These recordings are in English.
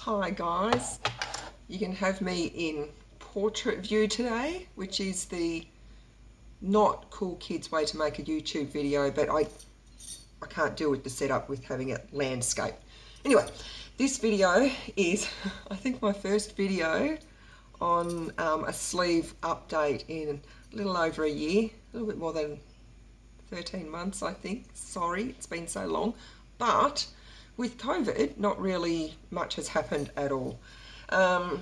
Hi guys, you can have me in portrait view today, which is the not cool kids way to make a YouTube video, but I can't deal with the setup with having it landscape. Anyway, this video is I think my first video on a sleeve update in a little over a year, a little bit more than 13 months I think. Sorry, it's been so long, but with COVID, not really much has happened at all. I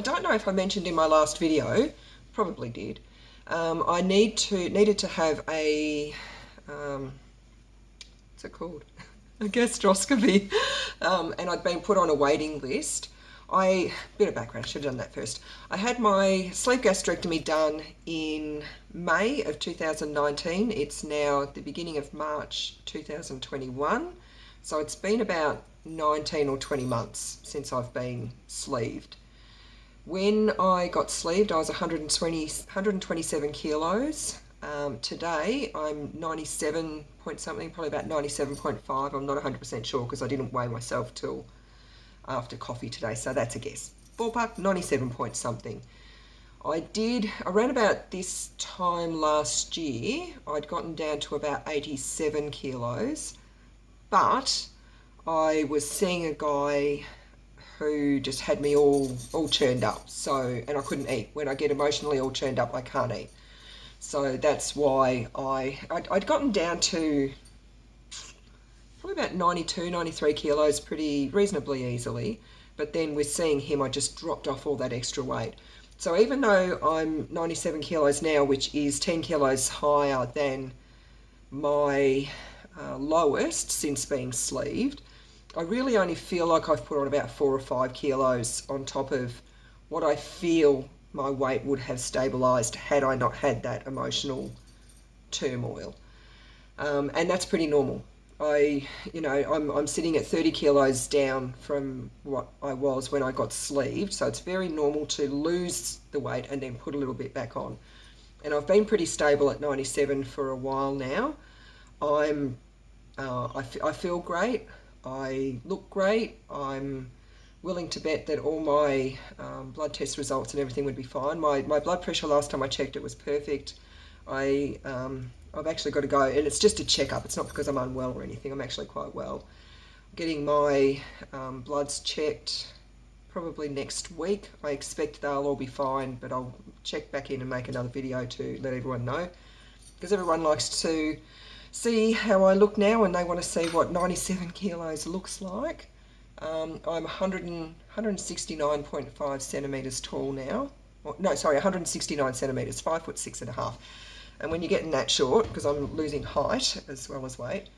don't know if I mentioned in my last video, probably did. I needed to have a what's it called? A gastroscopy, and I'd been put on a waiting list. Bit of background, I should have done that first. I had my sleeve gastrectomy done in May of 2019. It's now the beginning of March 2021. So it's been about 19 or 20 months since I've been sleeved. When I got sleeved, I was 127 kilos. Today, I'm 97 point something, probably about 97.5. I'm not 100% sure because I didn't weigh myself till after coffee today, so that's a guess. Ballpark, 97 point something. Around about this time last year, I'd gotten down to about 87 kilos. But I was seeing a guy who just had me all churned up. And I couldn't eat. When I get emotionally all churned up, I can't eat. So that's why I'd gotten down to probably about 92, 93 kilos pretty reasonably easily. But then with seeing him, I just dropped off all that extra weight. So even though I'm 97 kilos now, which is 10 kilos higher than my lowest since being sleeved, I really only feel like I've put on about 4 or 5 kilos on top of what I feel my weight would have stabilised had I not had that emotional turmoil. And that's pretty normal. I'm sitting at 30 kilos down from what I was when I got sleeved, so it's very normal to lose the weight and then put a little bit back on. And I've been pretty stable at 97 for a while now. I feel great. I look great. I'm willing to bet that all my blood test results and everything would be fine. My blood pressure last time I checked, it was perfect. I've actually got to go, and it's just a checkup. It's not because I'm unwell or anything. I'm actually quite well. Getting my bloods checked probably next week. I expect they'll all be fine, but I'll check back in and make another video to let everyone know, because everyone likes to see how I look now and they want to see what 97 kilos looks like. I'm 169.5 centimetres tall now. No, sorry, 169 centimetres, 5'6.5". And when you're getting that short, because I'm losing height as well as weight,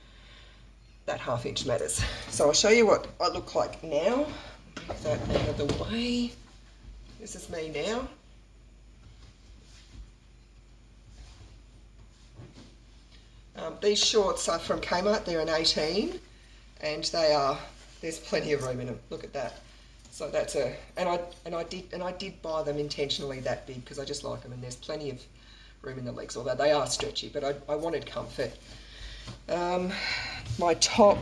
that ½ inch matters. So I'll show you what I look like now. Move that out of the way. This is me now. These shorts are from Kmart. They're an 18, and there's plenty of room in them. Look at that. So that's I did buy them intentionally that big because I just like them, and there's plenty of room in the legs, although they are stretchy, but I wanted comfort. My top,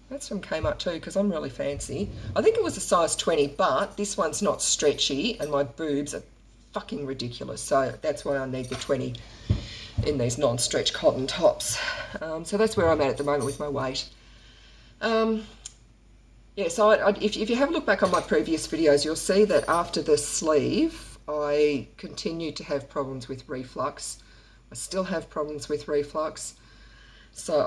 that's from Kmart too, because I'm really fancy. I think it was a size 20, but this one's not stretchy, and my boobs are fucking ridiculous, so that's why I need the 20 in these non-stretch cotton tops. So that's where I'm at the moment with my weight. So if you have a look back on my previous videos, you'll see that after the sleeve, I continued to have problems with reflux. I still have problems with reflux. So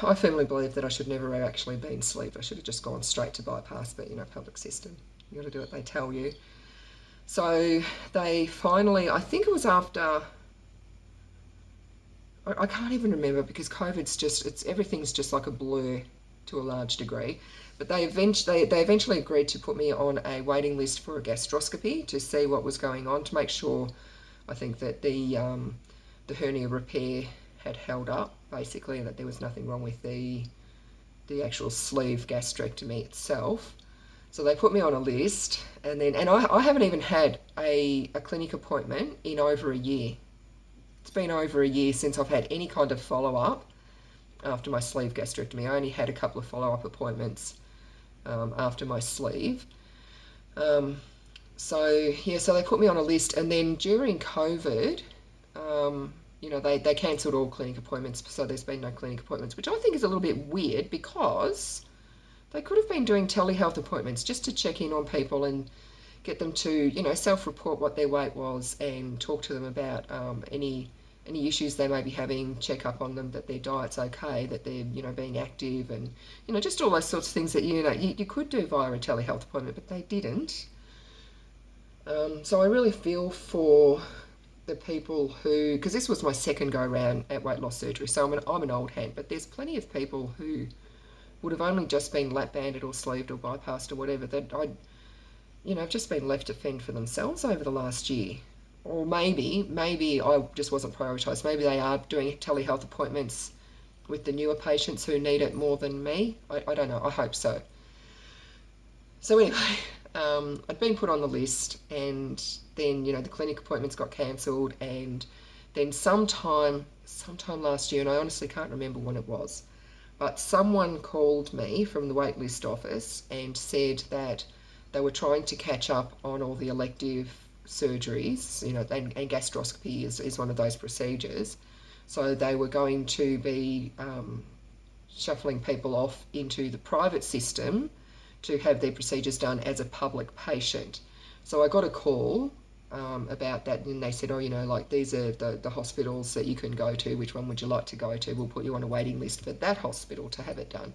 I firmly believe that I should never have actually been sleeved. I should have just gone straight to bypass, but public system. You got to do what they tell you. So they finally, I think it was after, I can't even remember because COVID's everything's just like a blur to a large degree. But they eventually agreed to put me on a waiting list for a gastroscopy to see what was going on, to make sure, I think, that the hernia repair had held up, basically, and that there was nothing wrong with the actual sleeve gastrectomy itself. So they put me on a list, and I haven't even had a clinic appointment in over a year. It's been over a year since I've had any kind of follow-up after my sleeve gastrectomy. I only had a couple of follow-up appointments after my sleeve. So they put me on a list, and then during COVID, they cancelled all clinic appointments, so there's been no clinic appointments, which I think is a little bit weird because they could have been doing telehealth appointments just to check in on people and get them to, self-report what their weight was and talk to them about any issues they may be having, check up on them, that their diet's okay, that they're, being active, and, just all those sorts of things that, you could do via a telehealth appointment, but they didn't. So I really feel for the people who, because this was my second go around at weight loss surgery, so I'm an old hand, but there's plenty of people who would have only just been lap banded or sleeved or bypassed or whatever, that have just been left to fend for themselves over the last year. Or maybe I just wasn't prioritised. Maybe they are doing telehealth appointments with the newer patients who need it more than me. I don't know. I hope so. So anyway, I'd been put on the list, and then, the clinic appointments got cancelled, and then sometime last year, and I honestly can't remember when it was, but someone called me from the waitlist office and said that they were trying to catch up on all the elective surgeries, and gastroscopy is one of those procedures. So they were going to be shuffling people off into the private system to have their procedures done as a public patient. So I got a call about that, and they said, these are the hospitals that you can go to. Which one would you like to go to? We'll put you on a waiting list for that hospital to have it done.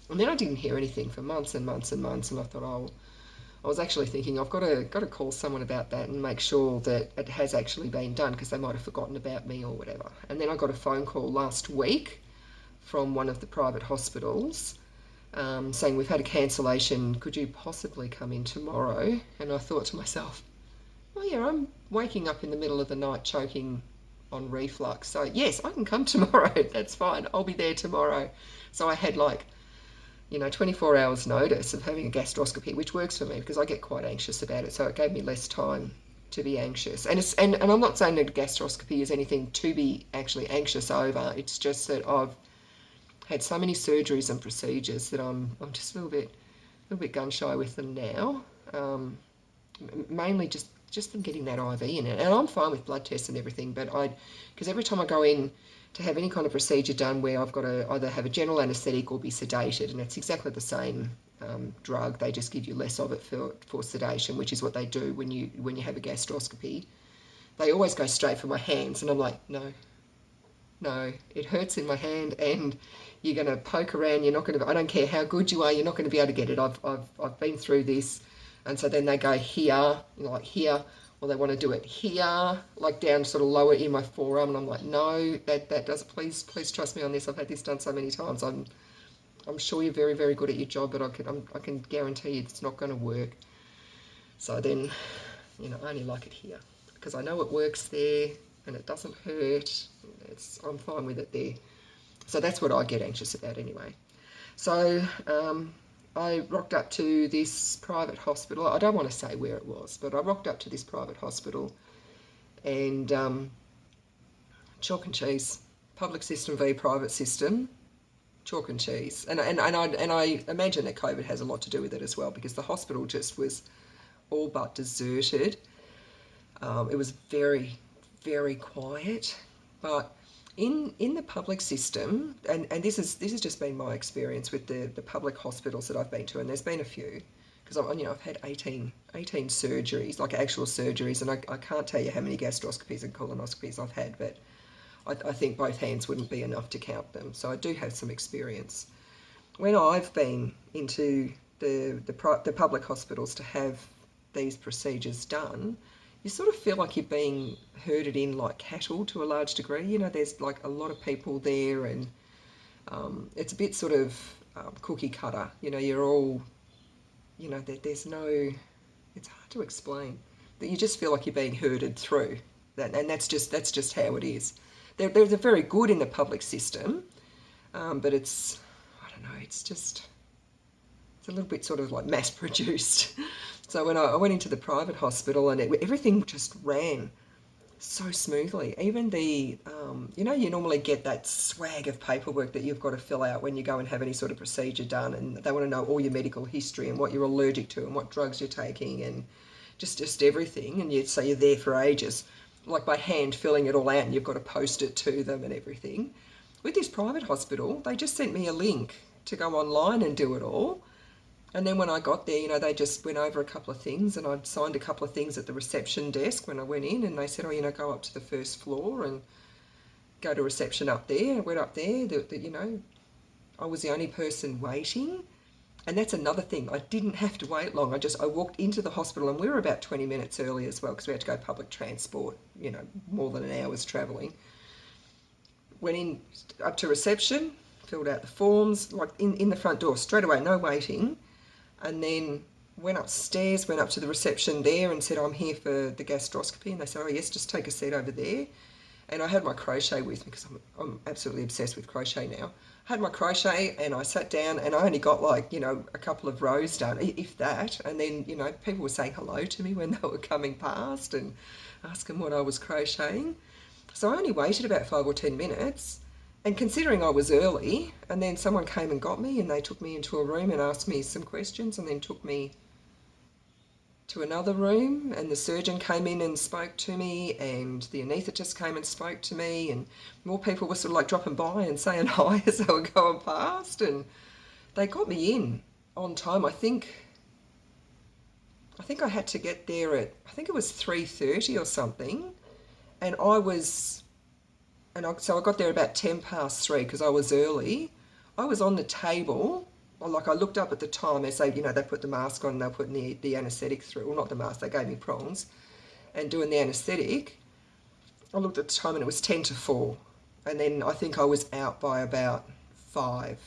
And then I didn't hear anything for months and months and months, and I thought, I was actually thinking I've got to call someone about that and make sure that it has actually been done, because they might have forgotten about me or whatever. And then I got a phone call last week from one of the private hospitals saying, we've had a cancellation, could you possibly come in tomorrow? And I thought to myself, oh yeah, I'm waking up in the middle of the night choking on reflux, so yes, I can come tomorrow. That's fine, I'll be there tomorrow. So I had 24 hours notice of having a gastroscopy, which works for me because I get quite anxious about it, so it gave me less time to be anxious. And I'm not saying that gastroscopy is anything to be actually anxious over. It's just that I've had so many surgeries and procedures that I'm just a little bit gun shy with them now. Mainly just them getting that IV in it, and I'm fine with blood tests and everything, but because every time I go in to have any kind of procedure done where I've got to either have a general anaesthetic or be sedated, and it's exactly the same drug, they just give you less of it for sedation, which is what they do when you have a gastroscopy. They always go straight for my hands, and I'm like, no, it hurts in my hand, and you're going to poke around, I don't care how good you are, you're not going to be able to get it. I've been through this. And so then they go here, here, or they want to do it here, down sort of lower in my forearm, and I'm like, no, that does, please trust me on this. I've had this done so many times. I'm sure you're very, very good at your job, but I can guarantee you it's not going to work. So then, I only like it here because I know it works there and it doesn't hurt. I'm fine with it there. So that's what I get anxious about anyway. So I rocked up to this private hospital. I don't want to say where it was, but I rocked up to this private hospital, and chalk and cheese, public system v private system, chalk and cheese. And I imagine that COVID has a lot to do with it as well, because the hospital just was all but deserted. It was very, very quiet, but in the public system, and this has just been my experience with the public hospitals that I've been to, and there's been a few, because I've had 18 surgeries, actual surgeries, and I can't tell you how many gastroscopies and colonoscopies I've had, but I think both hands wouldn't be enough to count them. So I do have some experience. When I've been into the public hospitals to have these procedures done, you sort of feel like you're being herded in like cattle to a large degree. There's a lot of people there, and it's a bit sort of cookie cutter. You're all, there's no, it's hard to explain. That you just feel like you're being herded through. And that's just how it is. They're very good in the public system, but it's, I don't know, it's a little bit sort of like mass produced. So when I went into the private hospital, and everything just ran so smoothly. Even the, you normally get that swag of paperwork that you've got to fill out when you go and have any sort of procedure done, and they want to know all your medical history and what you're allergic to and what drugs you're taking and just everything. And so you're there for ages, like by hand filling it all out, and you've got to post it to them and everything. With this private hospital, they just sent me a link to go online and do it all. And then when I got there, they just went over a couple of things, and I'd signed a couple of things at the reception desk when I went in, and they said, oh, go up to the first floor and go to reception up there. I went up there, I was the only person waiting. And that's another thing. I didn't have to wait long. I walked into the hospital, and we were about 20 minutes early as well because we had to go public transport, more than an hour's travelling. Went in up to reception, filled out the forms, like in the front door, straight away, no waiting. And then went upstairs, went up to the reception there and said, I'm here for the gastroscopy. And they said, oh yes, just take a seat over there. And I had my crochet with me because I'm absolutely obsessed with crochet now. I had my crochet and I sat down, and I only got a couple of rows done, if that. And then, people were saying hello to me when they were coming past and asking what I was crocheting. So I only waited about 5 or 10 minutes. And considering I was early, and then someone came and got me, and they took me into a room and asked me some questions, and then took me to another room, and the surgeon came in and spoke to me, and the anaesthetist came and spoke to me, and more people were sort of like dropping by and saying hi as they were going past, and they got me in on time. I think I had to get there at, I think it was 3:30 or something, and so I got there about 10 past 3 because I was early. I was on the table, I looked up at the time as they put the mask on and they were putting the anaesthetic through. Well, not the mask, they gave me prongs and doing the anaesthetic. I looked at the time and it was 10 to 4. And then I think I was out by about 5.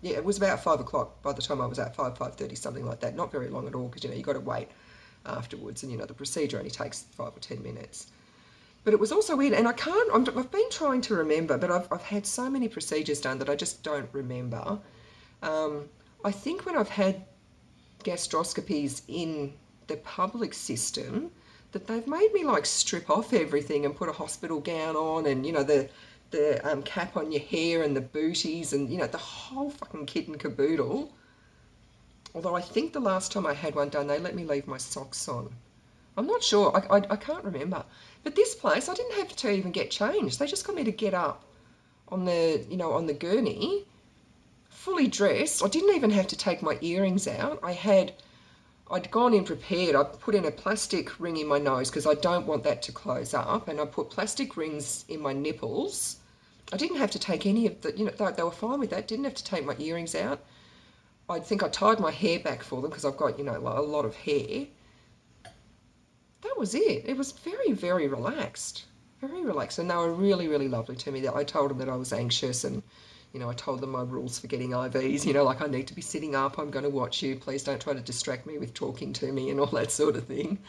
Yeah, it was about 5 o'clock by the time I was out, 5:30, something like that. Not very long at all because, you've got to wait afterwards, and, the procedure only takes 5 or 10 minutes. But it was also weird, and I've been trying to remember, but I've had so many procedures done that I just don't remember. I think when I've had gastroscopies in the public system, that they've made me strip off everything and put a hospital gown on, and the cap on your hair and the booties and the whole fucking kit and caboodle. Although I think the last time I had one done, they let me leave my socks on. I'm not sure. I can't remember. But this place, I didn't have to even get changed. They just got me to get up on the gurney, fully dressed. I didn't even have to take my earrings out. I'd gone in prepared. I put in a plastic ring in my nose because I don't want that to close up, and I put plastic rings in my nipples. I didn't have to take any of the, they were fine with that. Didn't have to take my earrings out. I think I tied my hair back for them because I've got, a lot of hair. That was it. It was very, very relaxed. Very relaxed. And they were really, really lovely to me. I told them that I was anxious, and, I told them my rules for getting IVs, I need to be sitting up, I'm going to watch you, please don't try to distract me with talking to me and all that sort of thing.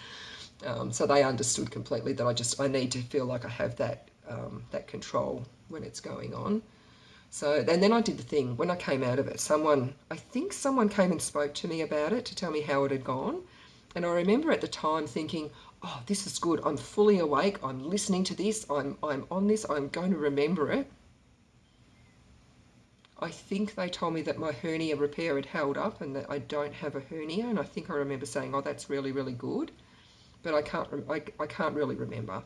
So they understood completely that I need to feel like I have that control when it's going on. So, and then I did the thing, when I came out of it, I think someone came and spoke to me about it to tell me how it had gone. And I remember at the time thinking, oh, this is good. I'm fully awake. I'm listening to this. I'm on this. I'm going to remember it. I think they told me that my hernia repair had held up and that I don't have a hernia. And I think I remember saying, oh, that's really, really good. But I can't really remember.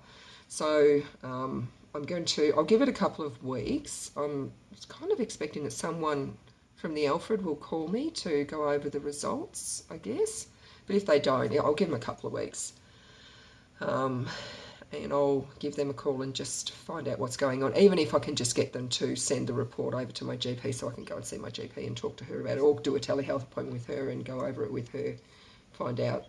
So I'll give it a couple of weeks. I'm kind of expecting that someone from the Alfred will call me to go over the results, I guess. But if they don't, I'll give them a couple of weeks. And I'll give them a call and just find out what's going on, even if I can just get them to send the report over to my GP so I can go and see my GP and talk to her about it, or do a telehealth appointment with her and go over it with her, find out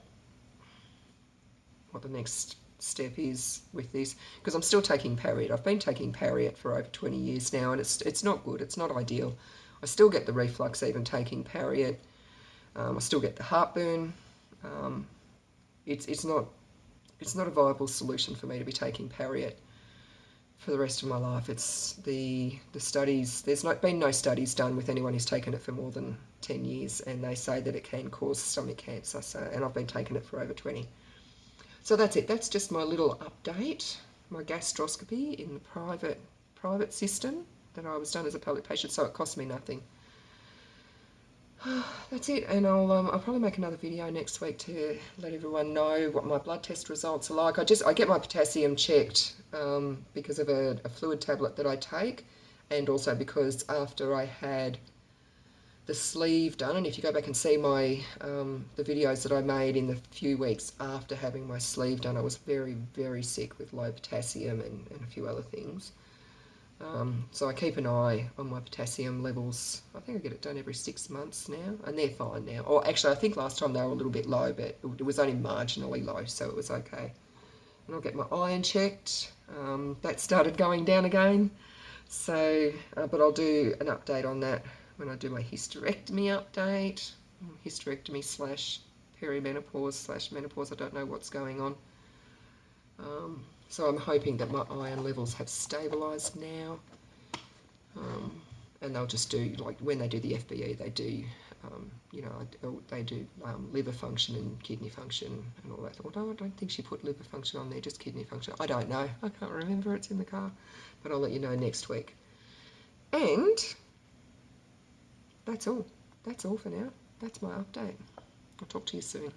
what the next step is with this, because I'm still taking Pariet. I've been taking Pariet for over 20 years now, and it's not good. It's not ideal. I still get the reflux even taking Pariet. I still get the heartburn. It's not a viable solution for me to be taking Pariet for the rest of my life. It's the studies. There's been no studies done with anyone who's taken it for more than 10 years, and they say that it can cause stomach cancer. And I've been taking it for over 20. So that's it. That's just my little update. My gastroscopy in the private system that I was done as a public patient, so it cost me nothing. That's it, and I'll probably make another video next week to let everyone know what my blood test results are like. I get my potassium checked because of a fluid tablet that I take, and also because after I had the sleeve done, and if you go back and see my the videos that I made in the few weeks after having my sleeve done, I was very, very sick with low potassium and a few other things. So I keep an eye on my potassium levels. I think I get it done every 6 months now, and they're fine now. Or actually, I think last time they were a little bit low, but it was only marginally low, so it was okay. And I'll get my iron checked. That started going down again. So, but I'll do an update on that when I do my hysterectomy update. Hysterectomy slash perimenopause slash menopause. I don't know what's going on. So I'm hoping that my iron levels have stabilised now. And they'll just do, like when they do the FBE, they do, they do liver function and kidney function and all that. Although I don't think she put liver function on there, just kidney function. I don't know. I can't remember. It's in the car. But I'll let you know next week. And that's all. That's all for now. That's my update. I'll talk to you soon.